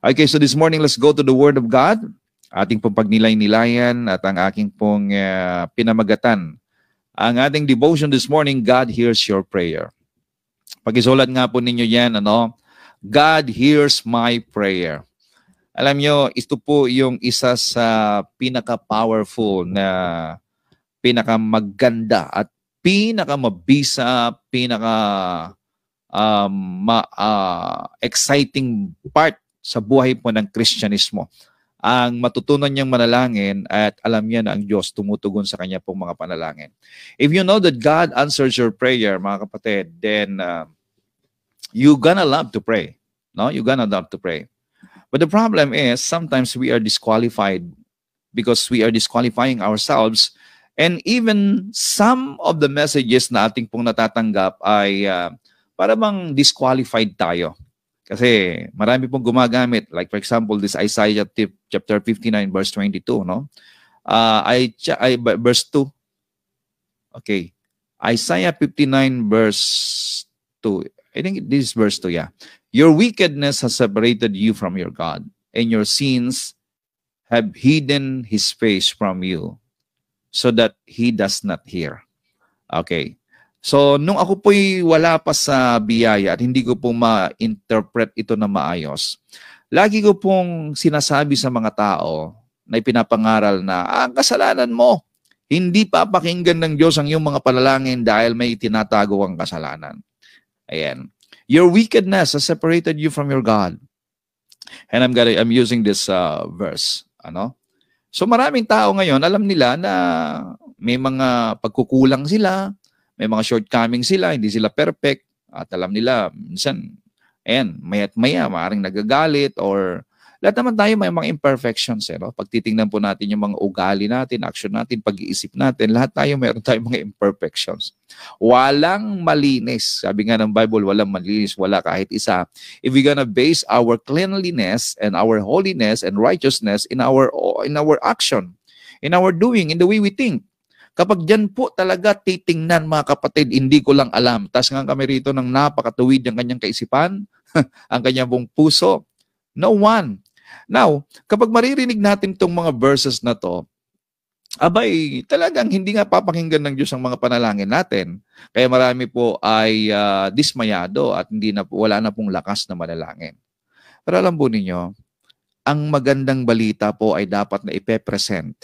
Okay, so this morning, let's go to the Word of God. Ating pong pagnilay-nilayan at ang aking pong pinamagatan. Ang ating devotion this morning, God hears your prayer. Pag-isulat nga po ninyo yan, God hears my prayer. Alam nyo, ito po yung isa sa pinaka-powerful na pinaka-maganda at pinaka-mabisa, exciting part sa buhay po ng Kristyanismo. Ang matutunan niyang manalangin at alam niya na ang Diyos tumutugon sa kanya pong mga panalangin. If you know that God answers your prayer, mga kapatid, then you're gonna love to pray. No? You're gonna love to pray. But the problem is, sometimes we are disqualified because we are disqualifying ourselves. And even some of the messages na ating pong natatanggap ay para bang disqualified tayo. Kasi marami pong gumagamit. Like for example, this Isaiah chapter 59 verse 22, no? Verse 2. Okay. Isaiah 59 verse 2. I think this is verse 2, yeah. Your wickedness has separated you from your God, and your sins have hidden his face from you, so that he does not hear. Okay. So, nung ako po'y wala pa sa biyaya at hindi ko po ma-interpret ito na maayos, lagi ko pong sinasabi sa mga tao na ipinapangaral na, ang kasalanan mo, hindi papakinggan ng Diyos ang iyong mga panalangin dahil may tinatago ang kasalanan. Ayan. Your wickedness has separated you from your God. And I'm using this verse. So maraming tao ngayon, alam nila na may mga pagkukulang sila, may mga shortcomings sila, hindi sila perfect. At alam nila, minsan, maya't maya, maaaring nagagalit or lahat naman tayo may mga imperfections. Pag titingnan po natin yung mga ugali natin, action natin, pag-iisip natin, lahat tayo mayroon tayong mga imperfections. Walang malinis. Sabi nga ng Bible, walang malinis, wala kahit isa. If we're gonna base our cleanliness and our holiness and righteousness in our action, in our doing, in the way we think. Kapag dyan po talaga titingnan, mga kapatid, hindi ko lang alam. Tas nga kami rito ng napakatuwid ang kanyang kaisipan, ang kanyang buong puso. No one. Now, kapag maririnig natin itong mga verses na to, abay, talagang hindi nga papakinggan ng Diyos ang mga panalangin natin. Kaya marami po ay dismayado at wala na pong lakas na manalangin. Pero alam po ninyo, ang magandang balita po ay dapat na ipepresent.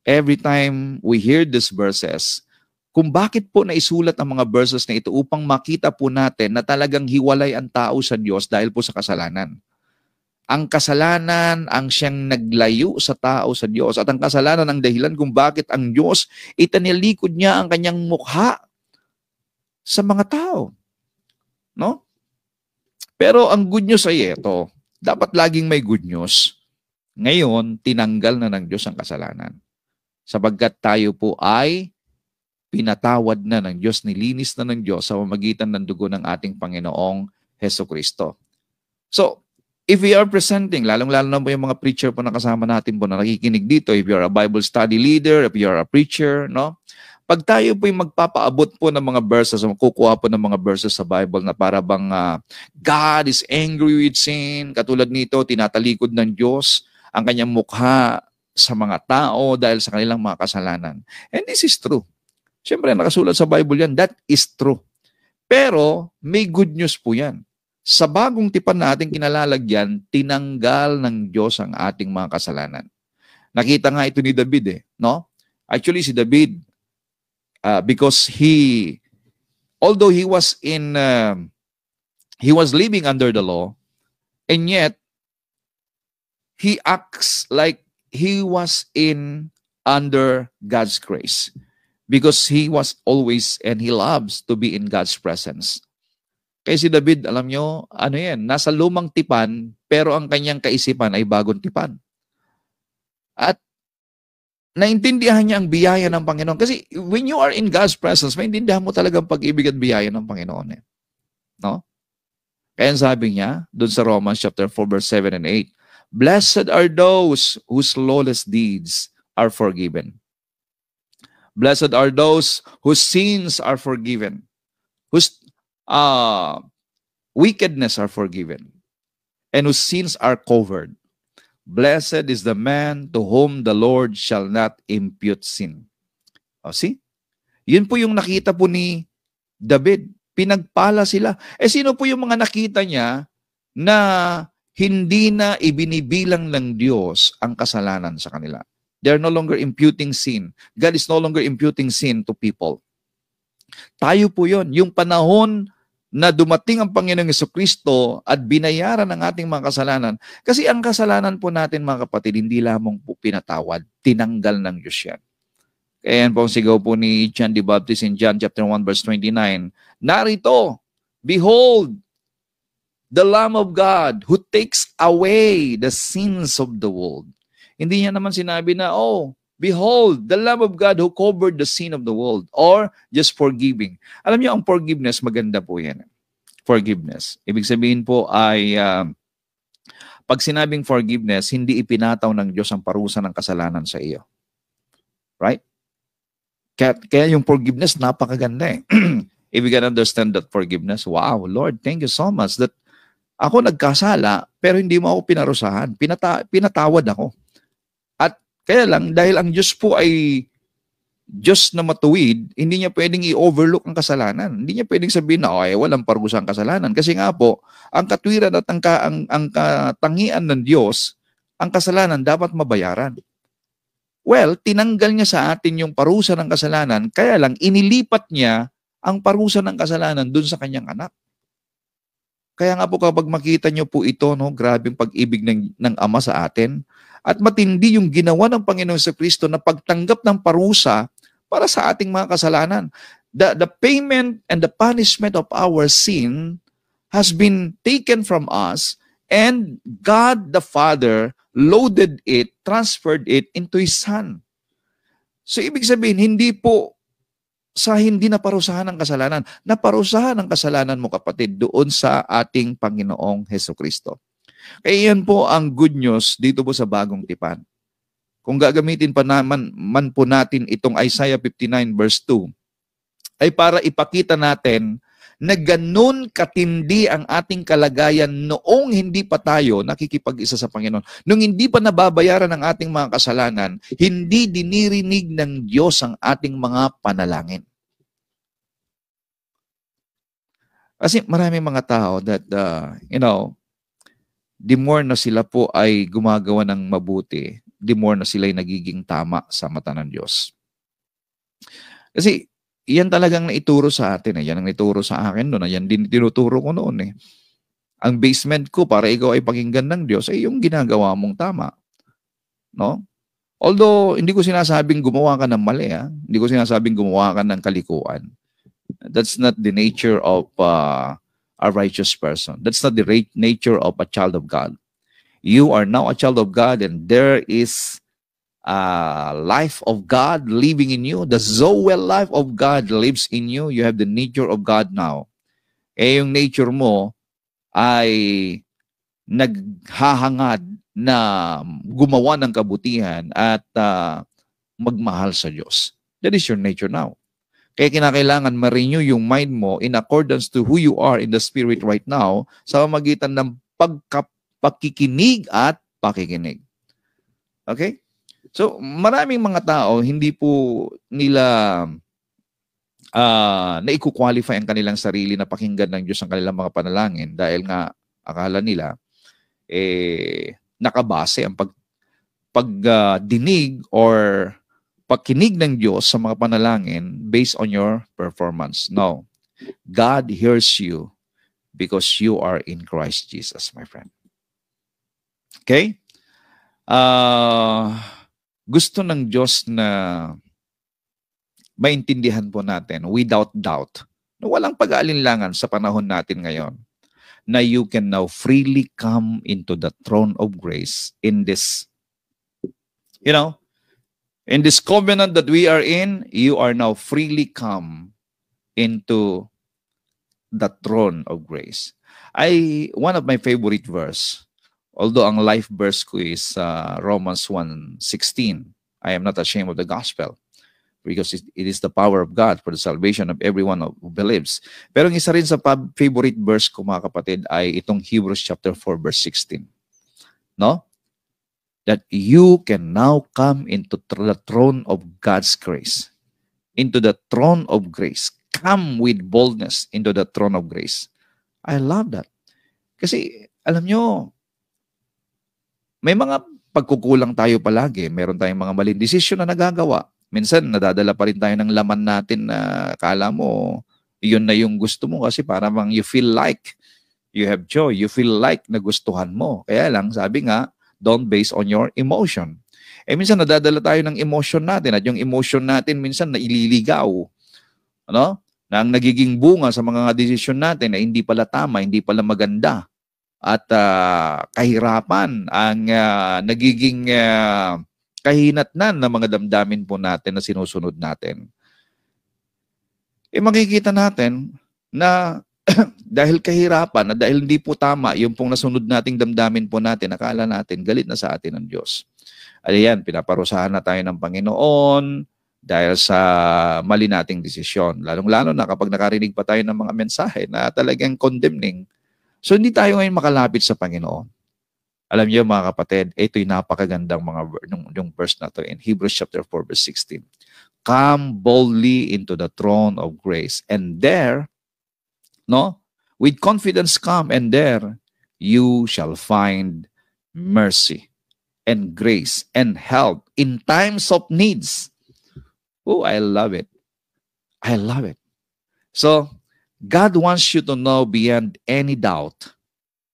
Every time we hear these verses, kung bakit po naisulat ang mga verses na ito upang makita po natin na talagang hiwalay ang tao sa Diyos dahil po sa kasalanan. Ang kasalanan ang siyang naglayo sa tao sa Diyos at ang kasalanan ang dahilan kung bakit ang Diyos itanilikod niya ang kanyang mukha sa mga tao. No? Pero ang good news ay ito. Dapat laging may good news. Ngayon, tinanggal na ng Diyos ang kasalanan. Sapagkat tayo po ay pinatawad na ng Diyos, nilinis na ng Diyos sa pamamagitan ng dugo ng ating Panginoong Hesukristo. So, if we are presenting, lalong-lalo na po yung mga preacher po na kasama natin po na nakikinig dito, if you are a Bible study leader, if you are a preacher, no? Pag tayo po yung magpapaabot po ng mga verses, kukuha po ng mga verses sa Bible na para bang God is angry with sin, katulad nito, tinatalikod ng Diyos ang kanyang mukha sa mga tao dahil sa kanilang mga kasalanan. And this is true. Siyempre, nakasulat sa Bible yan, that is true. Pero, may good news po yan. Sa bagong tipan na ating kinalalagyan, tinanggal ng Diyos ang ating mga kasalanan. Nakita nga ito ni David, no? Actually, si David, because although he was living under the law, and yet, he acts like he was under God's grace. Because he was always and he loves to be in God's presence. Kaya si David, alam nyo, nasa lumang tipan, pero ang kanyang kaisipan ay bagong tipan. At naintindihan niya ang biyaya ng Panginoon. Kasi when you are in God's presence, maintindihan mo talaga ang pag-ibig at biyaya ng Panginoon. No? Kaya sabi niya, doon sa Romans chapter 4, verse 7 and 8, Blessed are those whose lawless deeds are forgiven. Blessed are those whose sins are forgiven, whose wickedness are forgiven. and whose sins are covered. Blessed is the man to whom the Lord shall not impute sin. O, see? Yun po yung nakita po ni David. Pinagpala sila. Sino po yung mga nakita niya na hindi na ibinibilang ng Diyos ang kasalanan sa kanila? They're no longer imputing sin. God is no longer imputing sin to people. Tayo po yun. Yung panahon na dumating ang Panginoong Jesucristo at binayaran ang ating mga kasalanan. Kasi ang kasalanan po natin, mga kapatid, hindi lamang po pinatawad. Tinanggal ng Diyos yan. Kaya yan po ang sigaw po ni John the Baptist in John chapter 1 verse 29. Narito, behold, the Lamb of God who takes away the sins of the world. Hindi niya naman sinabi na, oh, behold, the Lamb of God who covered the sin of the world, or just forgiving. Alam niyo, ang forgiveness, maganda po yan. Forgiveness. Ibig sabihin po ay, pag sinabing forgiveness, hindi ipinataw ng Diyos ang parusa ng kasalanan sa iyo. Right? Kaya yung forgiveness, napakaganda eh. If you can understand that forgiveness, wow, Lord, thank you so much that ako nagkasala, pero hindi mo ako pinarusahan. Pinatawad ako. At kaya lang, dahil ang Diyos po ay Diyos na matuwid, hindi niya pwedeng i-overlook ang kasalanan. Hindi niya pwedeng sabihin na, okay, walang parusa ang kasalanan. Kasi nga po, ang katwiran at ang katangian ng Diyos, ang kasalanan dapat mabayaran. Well, tinanggal niya sa atin yung parusa ng kasalanan, kaya lang inilipat niya ang parusa ng kasalanan dun sa kanyang anak. Kaya nga po kapag makita niyo po ito, no, grabing pag-ibig ng Ama sa atin, at matindi yung ginawa ng Panginoong Jesucristo na pagtanggap ng parusa para sa ating mga kasalanan. The payment and the punishment of our sin has been taken from us, and God the Father loaded it, transferred it into His Son. So ibig sabihin, hindi po sa hindi naparusahan ng kasalanan. Naparusahan ng kasalanan mo, kapatid, doon sa ating Panginoong Jesucristo. Kaya yan po ang good news dito po sa Bagong Tipan. Kung gagamitin pa man po natin itong Isaiah 59 verse 2, ay para ipakita natin na ganun katindi ang ating kalagayan noong hindi pa tayo nakikipag-isa sa Panginoon. Nung hindi pa nababayaran ang ating mga kasalanan, hindi dinirinig ng Diyos ang ating mga panalangin. Kasi maraming mga tao that, the more na sila po ay gumagawa ng mabuti, the more na sila ay nagiging tama sa mata ng Diyos. Kasi, yan talagang naituro sa atin. Yan ang naituro sa akin noon. Yan din tinuturo ko noon. Ang basement ko para ikaw ay pakinggan ng Diyos ay yung ginagawa mong tama. No? Although, hindi ko sinasabing gumawa ka ng mali. Hindi ko sinasabing gumawa ka ng kalikuan. That's not the nature of a righteous person. That's not the nature of a child of God. You are now a child of God, and there is life of God living in you. The Zoe life of God lives in you. You have the nature of God now. Yung nature mo ay naghahangad na gumawa ng kabutihan at magmahal sa Diyos. That is your nature now. Kaya kinakailangan ma-renew yung mind mo in accordance to who you are in the Spirit right now sa pamamagitan ng pagkikinig at pakikinig. Okay? So, maraming mga tao, hindi po nila na-qualify ang kanilang sarili na pakinggan ng Diyos ang kanilang mga panalangin dahil nga akala nila nakabase ang pagdinig or pagkinig ng Diyos sa mga panalangin based on your performance. No. God hears you because you are in Christ Jesus, my friend. Okay? Gusto ng Diyos na maintindihan po natin without doubt na walang pag-aalinlangan sa panahon natin ngayon na you can now freely come into the throne of grace in this, in this covenant that we are in. You are now freely come into the throne of grace. One of my favorite verse, although ang life verse ko is Romans 1:16. I am not ashamed of the gospel. because it is the power of God for the salvation of everyone who believes. Pero ang isa rin sa favorite verse ko, mga kapatid, ay itong Hebrews chapter 4 verse 16. No? That you can now come into the throne of God's grace. Into the throne of grace. Come with boldness into the throne of grace. I love that. Kasi, alam nyo, may mga pagkukulang tayo palagi. Meron tayong mga maling desisyon na nagagawa. Minsan, nadadala pa rin tayo ng laman natin na akala mo, yun na yung gusto mo kasi para bang you feel like you have joy. You feel like nagustuhan mo. Kaya lang, sabi nga, don't base on your emotion. Minsan, nadadala tayo ng emotion natin at yung emotion natin minsan naililigaw. Ano? Na ang nagiging bunga sa mga desisyon natin na hindi pala tama, hindi pala maganda. At kahirapan ang nagiging kahinatnan ng mga damdamin po natin na sinusunod natin. Makikita natin na dahil kahirapan, na dahil hindi po tama yung pong nasunod nating damdamin po natin, akala natin galit na sa atin ng Diyos. Ayan, pinaparusahan na tayo ng Panginoon dahil sa mali nating desisyon. Lalong-lalo na kapag nakarinig pa tayo ng mga mensahe na talagang condemning. So hindi tayo ngayon makalapit sa Panginoon. Alam niyo mga kapatid, ito'y napakagandang yung verse na to in Hebrews chapter 4 verse 16. Come boldly into the throne of grace, and there, no, with confidence come, and there you shall find mercy and grace and help in times of needs. Oh, I love it. I love it. So, God wants you to know beyond any doubt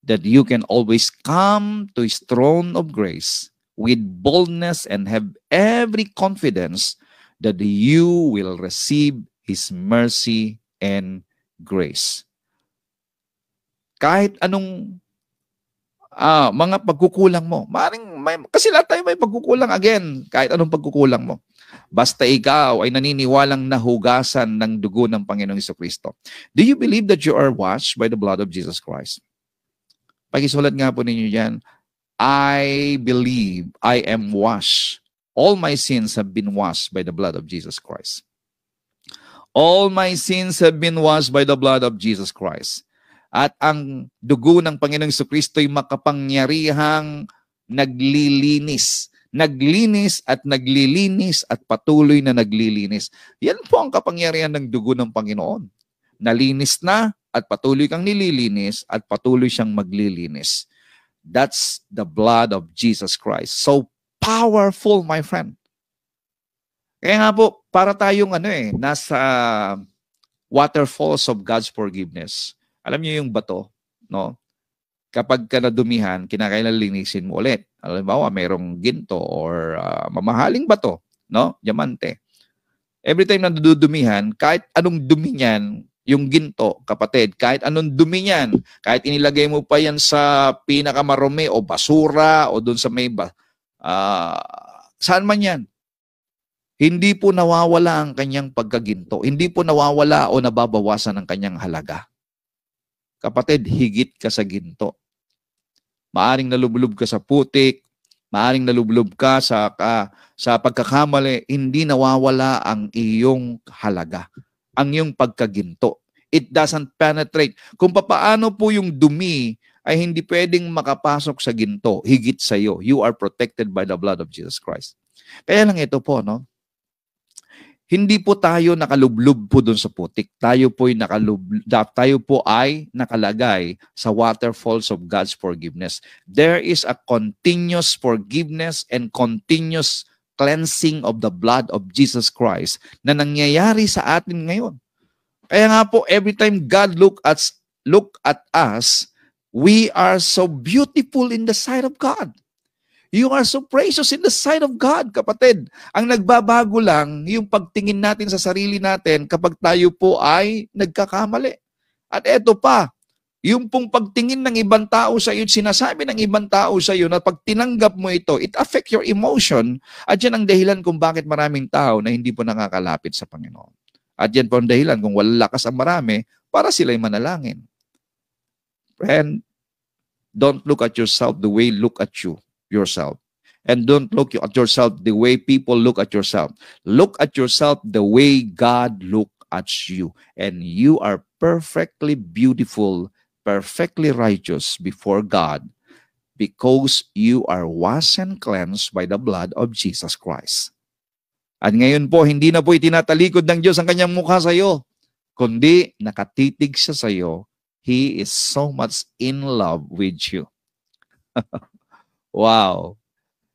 that you can always come to His throne of grace with boldness and have every confidence that you will receive His mercy and grace. Kahit anong mga pagkukulang mo, kasi lahat tayo may pagkukulang again, kahit anong pagkukulang mo. Basta ikaw ay naniniwalang nahugasan ng dugo ng Panginoong Jesucristo. Do you believe that you are washed by the blood of Jesus Christ? Pakisulat nga po ninyo yan, I believe I am washed. All my sins have been washed by the blood of Jesus Christ. All my sins have been washed by the blood of Jesus Christ. At ang dugo ng Panginoong Jesucristo ay makapangyarihang naglilinis. Naglinis at naglilinis at patuloy na naglilinis. Yan po ang kapangyarihan ng dugo ng Panginoon. Nalinis na at patuloy kang nililinis at patuloy siyang maglilinis. That's the blood of Jesus Christ. So powerful, my friend. Kaya nga po, para tayong nasa waterfalls of God's forgiveness. Alam niyo yung bato, no? Kapag ka nadumihan, kinakailangan linisin mo ulit. Halimbawa, mayroong ginto or mamahaling bato, no? Diamante. Every time na nadudumihan, kahit anong dumi niyan, yung ginto, kapatid, kahit anong dumi niyan, kahit inilagay mo pa yan sa pinakamarumi o basura o doon sa may saan man yan, hindi po nawawala ang kanyang pagkaginto. Hindi po nawawala o nababawasan ang kanyang halaga. Kapatid, higit ka sa ginto. Maaring nalublob ka sa putik, maaring nalublob ka sa pagkakamali, hindi nawawala ang iyong halaga, ang iyong pagkaginto. It doesn't penetrate. Kung papaano po yung dumi ay hindi pwedeng makapasok sa ginto, higit sa iyo. You are protected by the blood of Jesus Christ. Kaya lang ito po, no? Hindi po tayo nakalublob po doon sa putik. Tayo po ay nakalagay sa waterfalls of God's forgiveness. There is a continuous forgiveness and continuous cleansing of the blood of Jesus Christ na nangyayari sa atin ngayon. Kaya nga po, every time God look at us, we are so beautiful in the sight of God. You are so precious in the sight of God, kapatid. Ang nagbabago lang, yung pagtingin natin sa sarili natin kapag tayo po ay nagkakamali. At eto pa, yung pong pagtingin ng ibang tao sa iyo, sinasabi ng ibang tao sa iyo na pag tinanggap mo ito, it affect your emotion. At yan ang dahilan kung bakit maraming tao na hindi po nakakalapit sa Panginoon. At yan po ang dahilan kung wala lakas ang marami para sila'y manalangin. Friend, don't look at yourself the way look at yourself. And don't look at yourself the way people look at yourself. Look at yourself the way God look at you. And you are perfectly beautiful, perfectly righteous before God because you are washed and cleansed by the blood of Jesus Christ. At ngayon po, hindi na po itinatalikod ng Diyos ang kanyang mukha sa iyo, kundi nakatitig siya sa iyo. He is so much in love with you. Wow.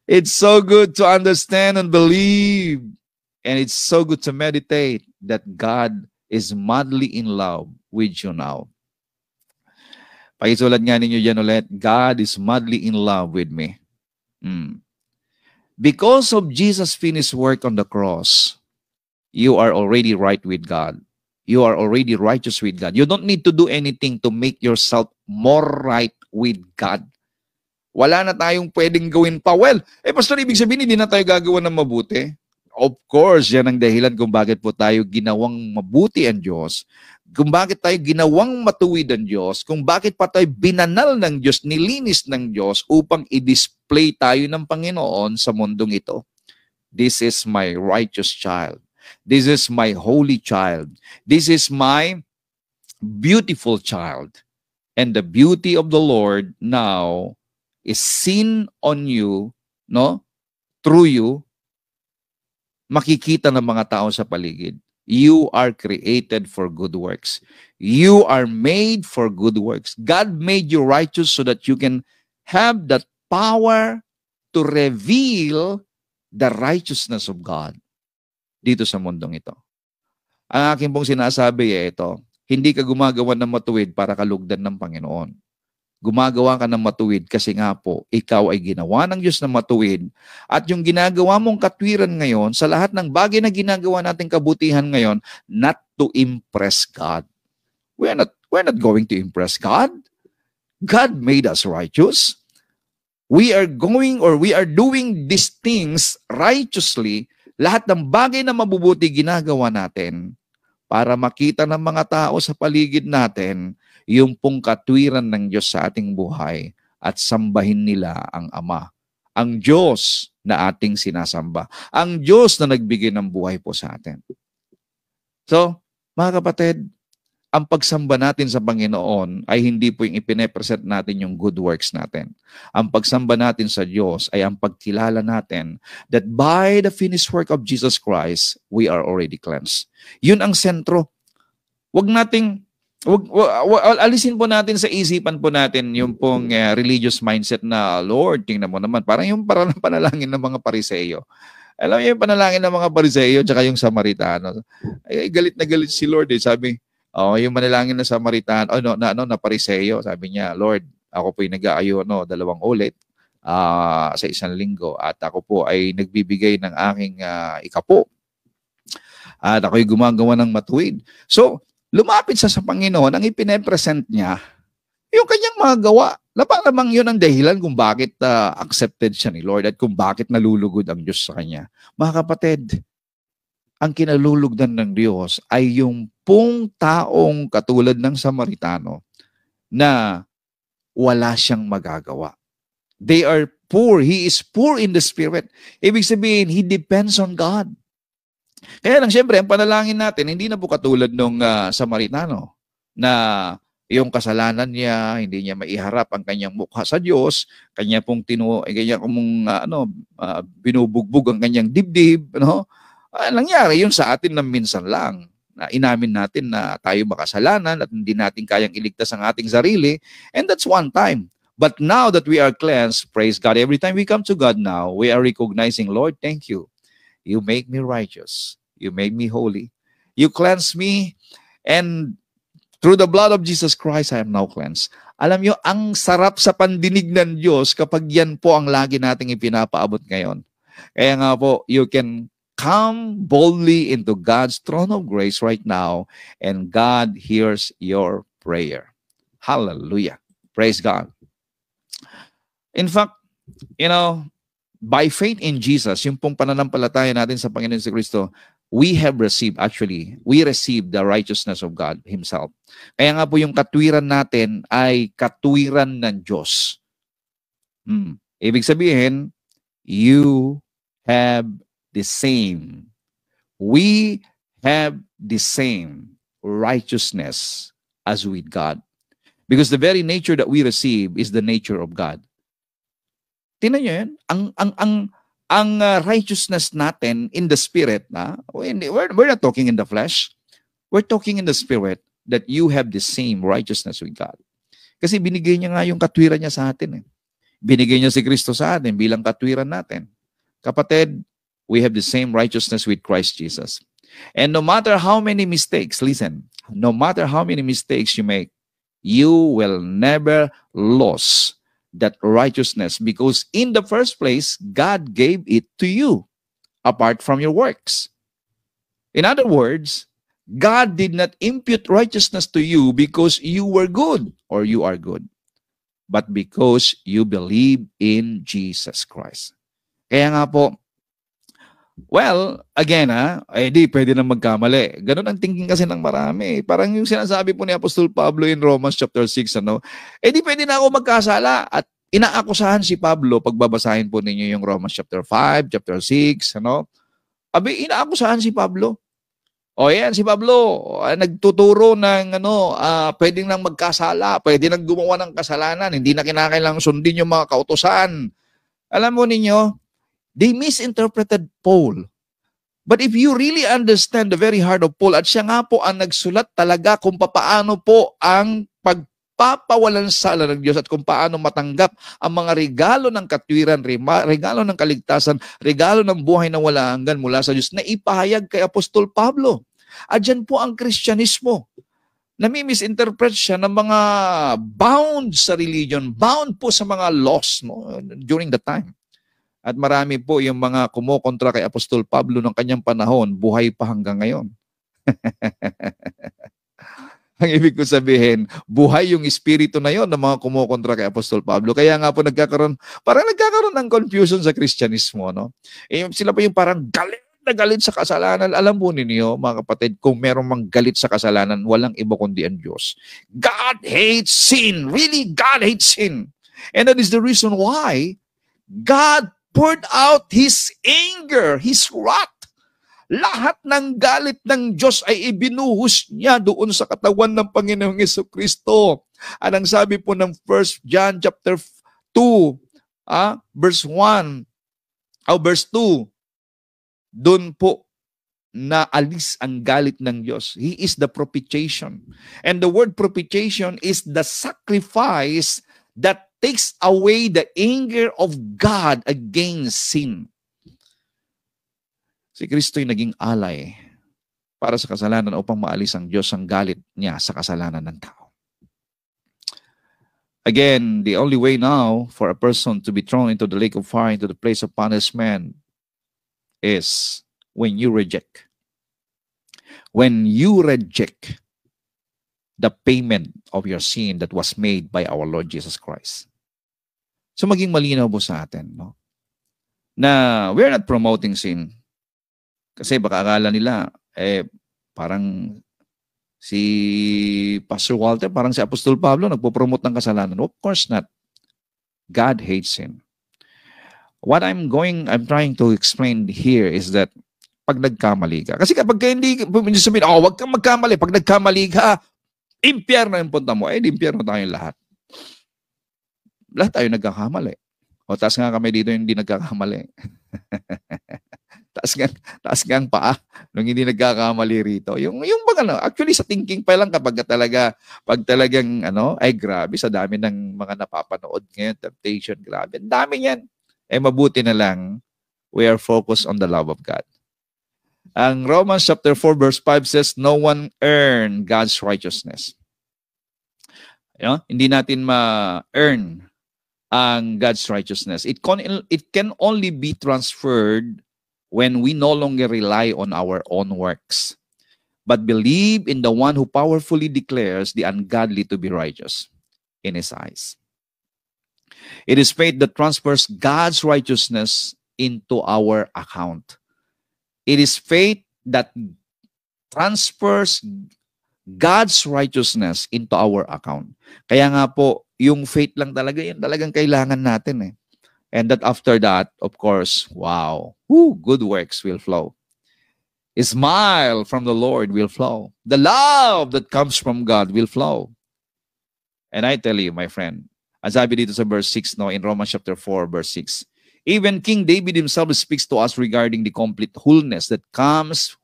It's so good to understand and believe. And it's so good to meditate that God is madly in love with you now. Pakisulat nga ninyo dyan ulit, God is madly in love with me. Because of Jesus' finished work on the cross, you are already right with God. You are already righteous with God. You don't need to do anything to make yourself more right with God. Wala na tayong pwedeng gawin pa. Well, pastor, ibig sabihin, hindi na tayo gagawa ng mabuti. Of course, yan ang dahilan kung bakit po tayo ginawang mabuti ang Diyos, kung bakit tayo ginawang matuwid ang Diyos, kung bakit pa tayo binanal ng Diyos, nilinis ng Diyos upang i-display tayo ng Panginoon sa mundong ito. This is my righteous child. This is my holy child. This is my beautiful child. And the beauty of the Lord now is seen on you, no? Through you, makikita ng mga tao sa paligid. You are created for good works. You are made for good works. God made you righteous so that you can have that power to reveal the righteousness of God dito sa mundong ito. Ang akin pong sinasabi ito, hindi ka gumagawa ng matuwid para kalugdan ng Panginoon. Gumagawa ka ng matuwid kasi nga po, ikaw ay ginawa ng Diyos na matuwid. At yung ginagawa mong katwiran ngayon, sa lahat ng bagay na ginagawa nating kabutihan ngayon, not to impress God. We're not going to impress God. God made us righteous. We are doing these things righteously. Lahat ng bagay na mabubuti ginagawa natin para makita ng mga tao sa paligid natin yung pong katwiran ng Diyos sa ating buhay at sambahin nila ang Ama. Ang Diyos na ating sinasamba. Ang Diyos na nagbigay ng buhay po sa atin. So, mga kapatid, ang pagsamba natin sa Panginoon ay hindi po yung ipine-present natin yung good works natin. Ang pagsamba natin sa Diyos ay ang pagkilala natin that by the finished work of Jesus Christ, we are already cleansed. Yun ang sentro. Alisin po natin sa isipan po natin yung pong religious mindset na, Lord, tingnan mo naman, parang yung panalangin ng mga Pariseo. Alam niyo yung panalangin ng mga Pariseo tsaka yung Samaritano. Ay, galit na galit si Lord. Sabi, yung manalangin na Samaritano, na Pariseo, sabi niya, Lord, ako po'y nag-aayono 2 ulit sa 1 linggo at ako po ay nagbibigay ng aking ikapo. At ako'y gumagawa ng matuwid. So, lumapit siya sa Panginoon, ang ipine-present niya, yung kanyang mga gawa. Lamang yun ang dahilan kung bakit accepted siya ni Lord at kung bakit nalulugod ang Diyos sa kanya. Mga kapatid, ang kinalulugdan ng Diyos ay yung pong taong katulad ng Samaritano na wala siyang magagawa. They are poor. He is poor in the spirit. Ibig sabihin, he depends on God. Kaya lang, siyempre, ang panalangin natin, hindi na po katulad nung Samaritano na yung kasalanan niya, hindi niya maiharap ang kanyang mukha sa Diyos, kanya pong binubugbog ang kanyang dibdib, nangyari yun sa atin ng minsan lang. Na inamin natin na tayo makasalanan at hindi natin kayang iligtas ang ating sarili, and that's one time. But now that we are cleansed, praise God, every time we come to God now, we are recognizing, Lord, thank you. You make me righteous. You make me holy. You cleanse me, and through the blood of Jesus Christ, I am now cleansed. Alam nyo, ang sarap sa pandinig ng Diyos kapag yan po ang lagi nating ipinapaabot ngayon. Kaya nga po, you can come boldly into God's throne of grace right now, and God hears your prayer. Hallelujah. Praise God. In fact, by faith in Jesus, yung pong pananampalataya natin sa Panginoon si Kristo, we received the righteousness of God Himself. Kaya nga po yung katwiran natin ay katwiran ng Diyos. Ibig sabihin, you have the same. We have the same righteousness as with God. Because the very nature that we receive is the nature of God. Tingnan nyo yan. Ang righteousness natin in the spirit, we're not talking in the flesh. We're talking in the spirit that you have the same righteousness with God. Kasi binigay niya nga yung katwiran niya sa atin. Binigay niya si Kristo sa atin bilang katwiran natin. Kapatid, we have the same righteousness with Christ Jesus. And no matter how many mistakes, listen, no matter how many mistakes you make, you will never lose that righteousness, because in the first place, God gave it to you apart from your works. In other words, God did not impute righteousness to you because you were good or you are good, but because you believe in Jesus Christ. Kaya nga po, well, again di pwede na magkamali. Ganun ang thinking kasi ng marami. Parang yung sinasabi po ni Apostol Pablo in Romans chapter 6, di pwede na ako magkasala. At inaakusahan si Pablo, pagbabasahin po ninyo yung Romans chapter 5, chapter 6, inaakusahan si Pablo. O yan, si Pablo, nagtuturo ng pwedeng nang magkasala, pwede nang gumawa ng kasalanan, hindi na kinakailangang sundin yung mga kautusan. Alam mo ninyo, they misinterpreted Paul. But if you really understand the very heart of Paul, at siya nga po ang nagsulat talaga kung paano po ang pagpapawalan sala ng Diyos at kung paano matanggap ang mga regalo ng katwiran, regalo ng kaligtasan, regalo ng buhay na wala hanggan mula sa Diyos na ipahayag kay Apostol Pablo. At dyan po ang Kristyanismo. Nami-misinterpret siya ng mga bound sa religion, bound po sa mga laws during the time. At marami po yung mga kumokontra kay Apostol Pablo ng kanyang panahon, buhay pa hanggang ngayon. Ang ibig ko sabihin, buhay yung espiritu na yon ng mga kumokontra kay Apostol Pablo. Kaya nga po nagkakaroon ng confusion sa Kristyanismo. Sila pa yung parang galit na galit sa kasalanan. Alam po ninyo, mga kapatid, kung meron mang galit sa kasalanan, walang iba kundi ang Diyos. God hates sin. Really, God hates sin. And that is the reason why God poured out His anger, His wrath. Lahat ng galit ng Diyos ay ibinuhos niya doon sa katawan ng Panginoong Jesucristo. Anong sabi po ng 1 John chapter 2, verse 1, verse 2, doon po naalis ang galit ng Diyos. He is the propitiation. And the word propitiation is the sacrifice that takes away the anger of God against sin. Si Kristo'y naging alay para sa kasalanan upang maalis ang Diyos ang galit niya sa kasalanan ng tao. Again, the only way now for a person to be thrown into the lake of fire, into the place of punishment, is when you reject. When you reject the payment of your sin that was made by our Lord Jesus Christ. So maging malinaw po sa atin, na we're not promoting sin. Kasi baka akala nila, parang si Pastor Walter, parang si Apostol Pablo, nagpo-promote ng kasalanan. Of course not. God hates sin. What I'm trying to explain here is that pag nagkamali ka, kasi kapag hindi sabihin, wag kang magkamali. Pag nagkamali ka, impyerno yung punta mo. Di impyerno tayong lahat. Lahat tayo nagkakamali. O taas nga kami dito yung hindi nagkakamali. taas nga ang paa nung hindi nagkakamali rito. Yung actually sa thinking pa lang pag talagang ay grabe sa dami ng mga napapanood ngayon, temptation, grabe. Ang dami yan. Mabuti na lang we are focused on the love of God. Ang Romans chapter 4 verse 5 says, no one earn God's righteousness. Hindi natin ma-earn ang God's righteousness. It can only be transferred when we no longer rely on our own works, but believe in the one who powerfully declares the ungodly to be righteous in His eyes. It is faith that transfers God's righteousness into our account. It is faith that transfers God's righteousness into our account. Kaya nga po, yung faith lang talaga, yan talagang kailangan natin. And that after that, of course, wow, woo, good works will flow. A smile from the Lord will flow. The love that comes from God will flow. And I tell you, my friend, as sabi dito sa verse 6, no, in Romans chapter 4, verse 6, even King David himself speaks to us regarding the complete wholeness that comes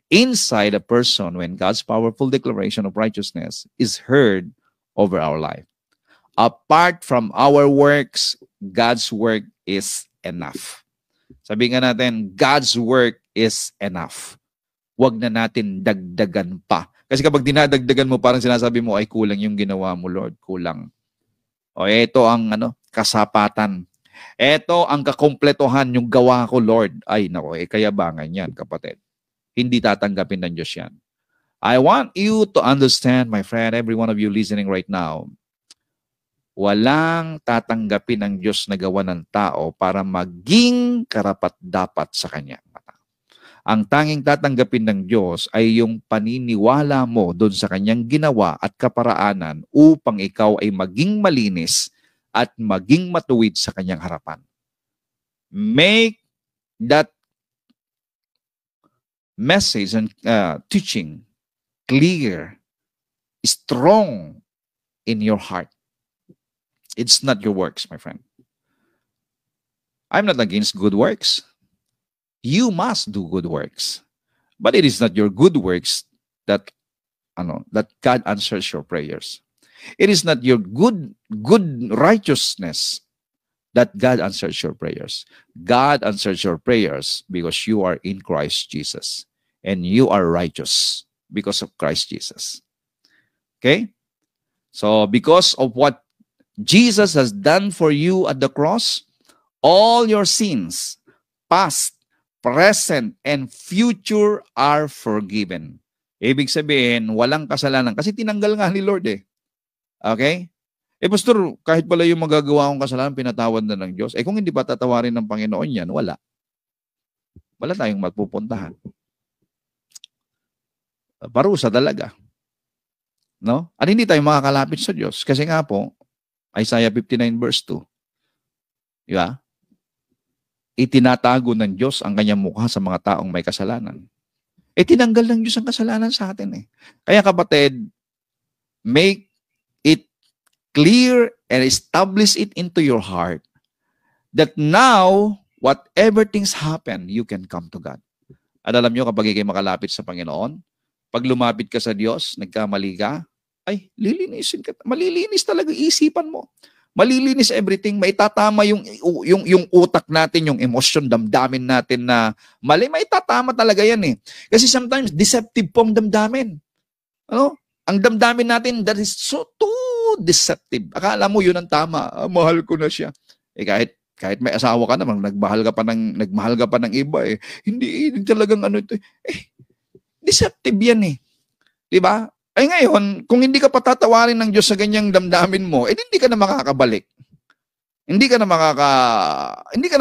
inside a person when God's powerful declaration of righteousness is heard over our life. Apart from our works, God's work is enough. Sabi nga natin, God's work is enough. Huwag na natin dagdagan pa. Kasi kapag dinadagdagan mo, parang sinasabi mo, ay kulang yung ginawa mo, Lord. Kulang. O ito ang kasapatan. Ito ang kakompletohan yung gawa ko, Lord. Ay, nako, kayabangan yan, kapatid. Hindi tatanggapin ng Diyos yan. I want you to understand, my friend, every one of you listening right now, walang tatanggapin ng Diyos na gawa ng tao para maging karapat-dapat sa Kanya. Ang tanging tatanggapin ng Diyos ay yung paniniwala mo doon sa Kanyang ginawa at kaparaanan upang ikaw ay maging malinis at maging matuwid sa Kanyang harapan. Make that message and teaching clear, strong in your heart. It's not your works, my friend. I'm not against good works. You must do good works. But it is not your good works that God answers your prayers. It is not your good righteousness that God answers your prayers. God answers your prayers because you are in Christ Jesus. And you are righteous because of Christ Jesus. Okay? So, because of what Jesus has done for you at the cross, all your sins, past, present, and future are forgiven. Ibig sabihin, walang kasalanan. Kasi tinanggal nga ni Lord eh. Okay? Pastor, kahit pala yung magagawa kong kasalanan, pinatawad na ng Diyos. Kung hindi pa tatawarin ng Panginoon yan, wala. Wala tayong magpupuntahan. Parusa talaga. No? At hindi tayo makakalapit sa Diyos. Kasi nga po, Isaiah 59 verse 2. Diba? Itinatago ng Diyos ang kanyang mukha sa mga taong may kasalanan. Tinanggal ng Diyos ang kasalanan sa atin eh. Kaya kapatid, make it clear and establish it into your heart that now, whatever things happen, you can come to God. At alam nyo, kapag ikay makalapit sa Panginoon, pag lumapit ka sa Diyos, nagkamali ka, ay, lilinisin ka. Malilinis talaga isipan mo. Malilinis everything. Maitatama yung utak natin, yung emotion, damdamin natin na mali. Maitatama talaga yan eh. Kasi sometimes, deceptive po ang damdamin. Ano? Ang damdamin natin, that is so too deceptive. Akala mo yun ang tama. Mahal ko na siya. Kahit may asawa ka naman, nagmahal ka pa ng iba eh. Hindi talagang ito. Deceptive yan eh. Diba? Ay ngayon, kung hindi ka patatawarin ng Diyos sa ganyang damdamin mo, hindi ka na makakabalik. Hindi ka na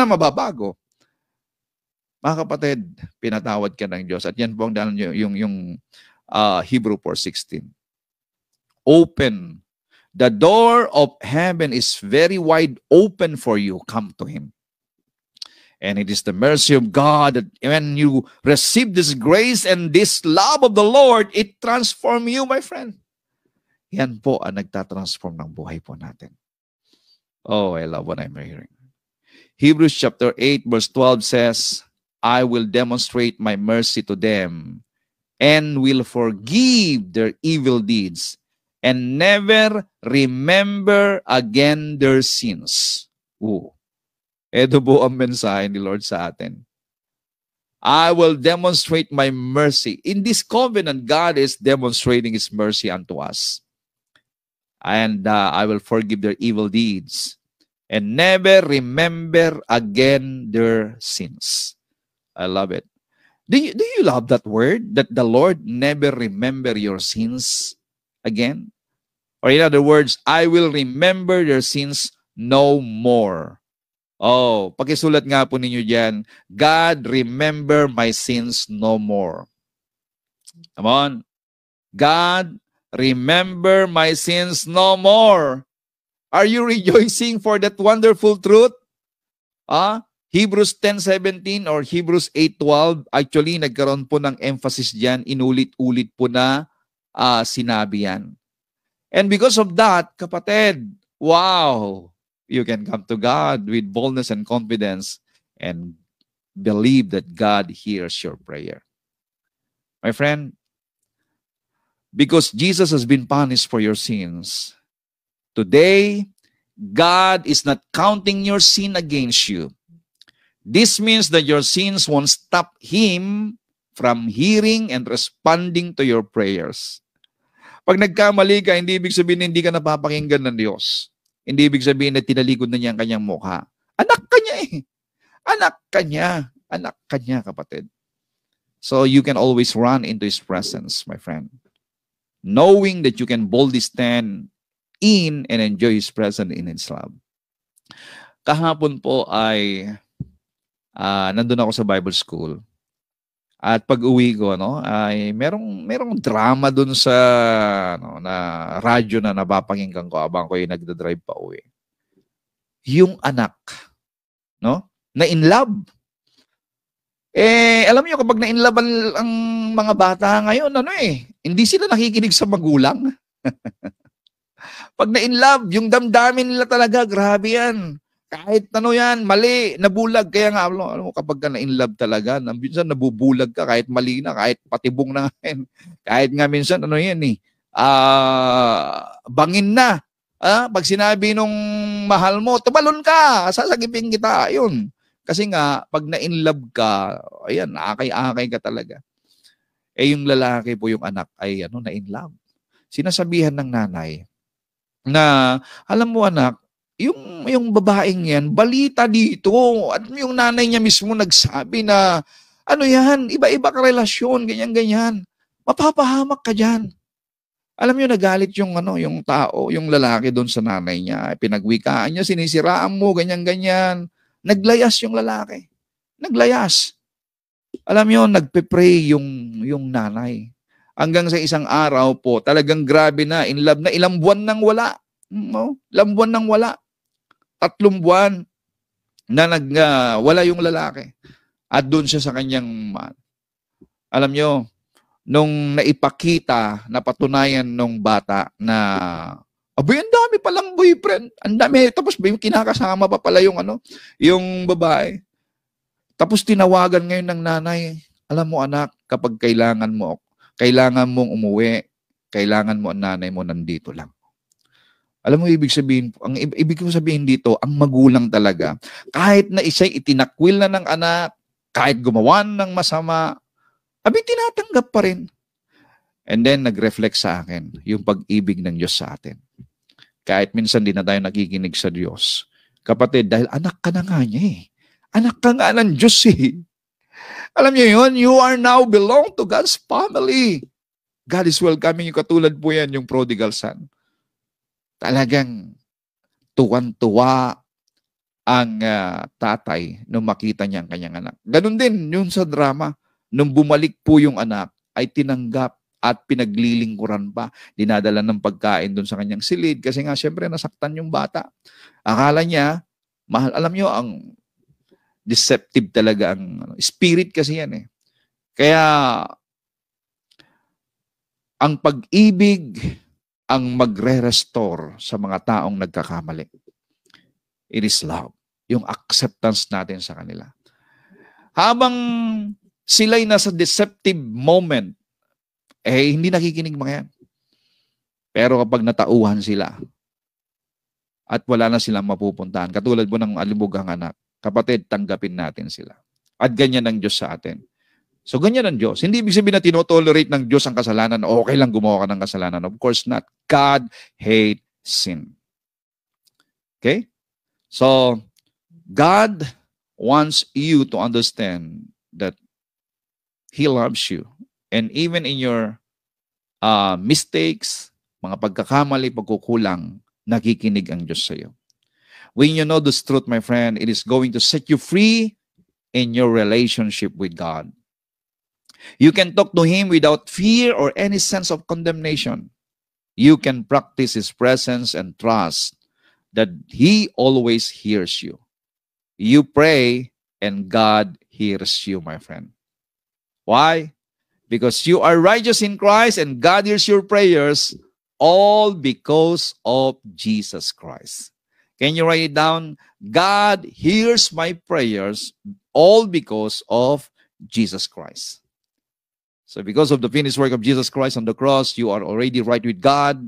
mababago. Mga kapatid, pinatawad ka ng Diyos. At yan po ang dahil yung Hebrew 4:16. Open. The door of heaven is very wide open for you. Come to Him. And it is the mercy of God that when you receive this grace and this love of the Lord, it transforms you, my friend. Yan po ang nagtatransform ng buhay po natin. Oh, I love what I'm hearing. Hebrews chapter 8 verse 12 says, I will demonstrate my mercy to them and will forgive their evil deeds and never remember again their sins. Ooh. Ito po ang mensahe ni Lord sa atin. I will demonstrate my mercy. In this covenant, God is demonstrating His mercy unto us. And I will forgive their evil deeds and never remember again their sins. I love it. Do you love that word? That the Lord never remember your sins again? Or in other words, I will remember your sins no more. Oh, pakisulat nga po ninyo dyan, God, remember my sins no more. Come on. God, remember my sins no more. Are you rejoicing for that wonderful truth? Hebrews 10:17 or Hebrews 8:12, actually nagkaroon po ng emphasis diyan, inulit-ulit po na sinabi yan. And because of that, kapatid, wow, you can come to God with boldness and confidence and believe that God hears your prayer. My friend, because Jesus has been punished for your sins, today, God is not counting your sin against you. This means that your sins won't stop Him from hearing and responding to your prayers. Pag nagkamali ka, hindi ibig sabihin na hindi ka napapakinggan ng Diyos. Hindi ibig sabihin na tinalikod na niya ang kanyang mukha. Anak ka niya eh. Anak ka niya. Anak ka niya, kapatid. So you can always run into His presence, my friend. Knowing that you can boldly stand in and enjoy His presence in His love. Kahapon po ay nandun ako sa Bible school. At pag-uwi ko, ay merong drama dun sa na radyo na napapakinggan ko habang ko yung nagda-drive pa uwi. Yung anak, na in love. Alam niyo kapag na in love ang mga bata ngayon, hindi sila nakikinig sa magulang. Pag na in love, yung damdamin nila talaga, grabe yan. Kahit yan, mali, nabulag. Kaya nga, alam mo, kapag ka na-in-love talaga, minsan nabubulag ka, kahit mali na, kahit patibong na ngayon. Kahit nga minsan, bangin na. Pag sinabi nung mahal mo, tumalon ka, sasagipin kita. Yun. Kasi nga, pag na-in-love ka, ayan, akay-akay ka talaga. Yung lalaki po, yung anak, ay na-in-love. Sinasabihan ng nanay na, alam mo anak, yung babaeng yan, balita dito. At yung nanay niya mismo nagsabi na, yan, iba-iba ka relasyon, ganyan-ganyan. Mapapahamak ka dyan. Alam niyo, nagalit yung tao, yung lalaki doon sa nanay niya. Pinagwikaan niya, sinisiraan mo, ganyan-ganyan. Naglayas yung lalaki. Naglayas. Alam niyo, nagpe-pray yung nanay. Hanggang sa isang araw po, talagang grabe na, in love na, ilang buwan nang wala. Ilang buwan nang wala. 3 buwan na wala yung lalaki. At doon siya sa kanyang alam nyo, nung naipakita, napatunayan nung bata na abay, ang dami palang boyfriend. Ang dami. Tapos kinakasama pa pala yung yung babae. Tapos tinawagan ngayon ng nanay, alam mo anak, kapag kailangan mong umuwi, kailangan mo ang nanay mo nandito lang. Alam mo, ibig ko sabihin dito, ang magulang talaga, kahit na isa'y itinakwil na ng anak, kahit gumawa ng masama, tinatanggap pa rin. And then, nag-reflect sa akin yung pag-ibig ng Diyos sa atin. Kahit minsan di na tayo nakikinig sa Diyos. Kapatid, dahil anak ka na nga niya eh. Anak ka nga ng Diyos eh. Alam niyo yun, you are now belong to God's family. God is welcoming you. Katulad po yan yung prodigal son. Talagang tuwan-tuwa ang tatay nung makita niya ang kanyang anak. Ganun din yung sa drama. Nung bumalik po yung anak, ay tinanggap at pinaglilingkuran pa. Dinadala ng pagkain doon sa kanyang silid kasi nga syempre nasaktan yung bata. Akala niya, mahal, alam niyo, ang deceptive talaga ang spirit kasi yan eh. Kaya ang pag-ibig ang magre-restore sa mga taong nagkakamali. It is love. Yung acceptance natin sa kanila. Habang sila'y nasa deceptive moment, hindi nakikinig mga yan. Pero kapag natauhan sila, at wala na silang mapupuntahan, katulad mo ng alimugang anak, kapatid, tanggapin natin sila. At ganyan ang Diyos sa atin. So, ganyan ang Diyos. Hindi ibig sabihin na tinotolerate ng Diyos ang kasalanan. Okay lang gumawa ka ng kasalanan. Of course not. God hates sin. Okay? So, God wants you to understand that He loves you. And even in your mistakes, mga pagkakamali, pagkukulang, nakikinig ang Diyos sa iyo. When you know this truth, my friend, it is going to set you free in your relationship with God. You can talk to Him without fear or any sense of condemnation. You can practice His presence and trust that He always hears you. You pray and God hears you, my friend. Why? Because you are righteous in Christ and God hears your prayers, all because of Jesus Christ. Can you write it down? God hears my prayers, all because of Jesus Christ. So because of the finished work of Jesus Christ on the cross, you are already right with God.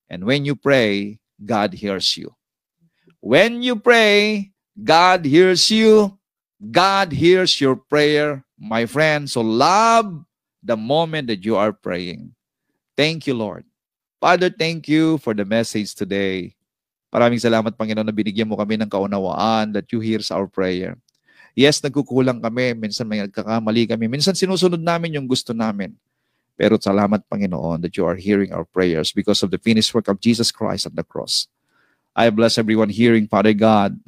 And when you pray, God hears you. When you pray, God hears you. God hears your prayer, my friend. So love the moment that you are praying. Thank you, Lord. Father, thank you for the message today. Maraming salamat, Panginoon, na binigyan mo kami ng kaunawaan that you hears our prayer. Yes, nagkukulang kami. Minsan may nagkakamali kami. Minsan sinusunod namin yung gusto namin. Pero salamat, Panginoon, that you are hearing our prayers because of the finished work of Jesus Christ on the cross. I bless everyone hearing, Father God,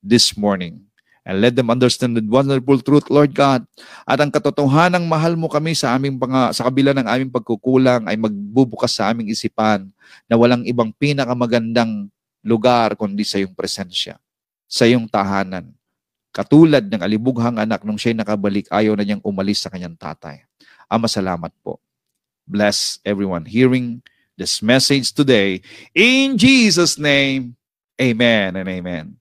this morning. And let them understand the wonderful truth, Lord God. At ang katotohanang mahal mo kami sa kabila ng aming pagkukulang ay magbubukas sa aming isipan na walang ibang pinakamagandang lugar kundi sa iyong presensya, sa iyong tahanan. Katulad ng alibughang anak nung siya'y nakabalik, ayaw na niyang umalis sa kanyang tatay. Ama, salamat po. Bless everyone hearing this message today. In Jesus' name, amen and amen.